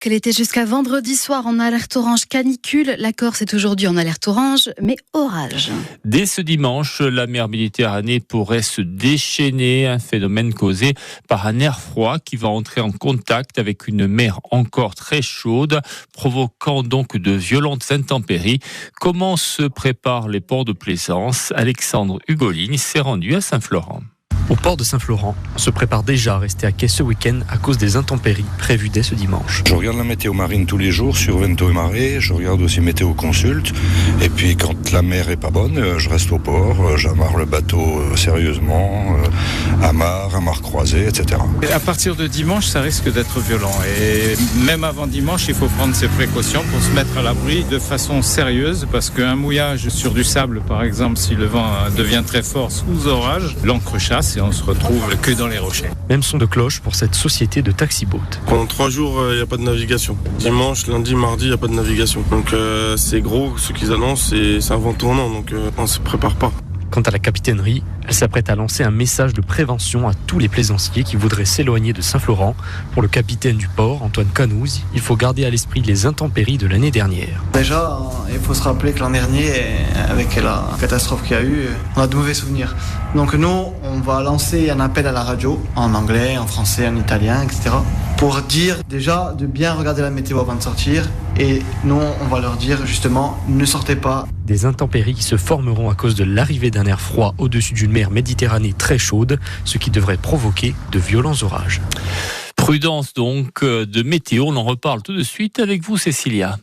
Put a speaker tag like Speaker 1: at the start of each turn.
Speaker 1: Elle était jusqu'à vendredi soir en alerte orange canicule. La Corse est aujourd'hui en alerte orange, mais orage.
Speaker 2: Dès ce dimanche, la mer Méditerranée pourrait se déchaîner, un phénomène causé par un air froid qui va entrer en contact avec une mer encore très chaude, provoquant donc de violentes intempéries. Comment se préparent les ports de plaisance ? Alexandre Hugolin s'est rendu à Saint-Florent.
Speaker 3: Au port de Saint-Florent, on se prépare déjà à rester à quai ce week-end à cause des intempéries prévues dès ce dimanche.
Speaker 4: Je regarde la météo marine tous les jours sur Vento et Marée, je regarde aussi Météo Consulte, et puis quand la mer est pas bonne, je reste au port, j'amarre le bateau sérieusement, amarre croisé, etc.
Speaker 5: Et à partir de dimanche, ça risque d'être violent, et même avant dimanche, il faut prendre ses précautions pour se mettre à l'abri de façon sérieuse, parce qu'un mouillage sur du sable, par exemple, si le vent devient très fort sous orage, l'ancre chasse, et on se retrouve que dans les rochers.
Speaker 3: Même son de cloche pour cette société de taxi-boat.
Speaker 6: Pendant 3 jours, il n'y a pas de navigation. Dimanche, lundi, mardi, il n'y a pas de navigation. Donc c'est gros ce qu'ils annoncent et c'est un vent tournant, donc on ne se prépare pas.
Speaker 3: Quant à la capitainerie, elle s'apprête à lancer un message de prévention à tous les plaisanciers qui voudraient s'éloigner de Saint-Florent. Pour le capitaine du port, Antoine Canouz, il faut garder à l'esprit les intempéries de l'année dernière.
Speaker 7: Déjà, il faut se rappeler que l'an dernier, avec la catastrophe qu'il y a eu, on a de mauvais souvenirs. Donc nous, on va lancer un appel à la radio, en anglais, en français, en italien, etc. pour dire déjà de bien regarder la météo avant de sortir. Et nous, on va leur dire justement, ne sortez pas.
Speaker 3: Des intempéries qui se formeront à cause de l'arrivée d'un air froid au-dessus d'une mer Méditerranée très chaude, ce qui devrait provoquer de violents orages.
Speaker 2: Prudence donc de météo, on en reparle tout de suite avec vous Cécilia.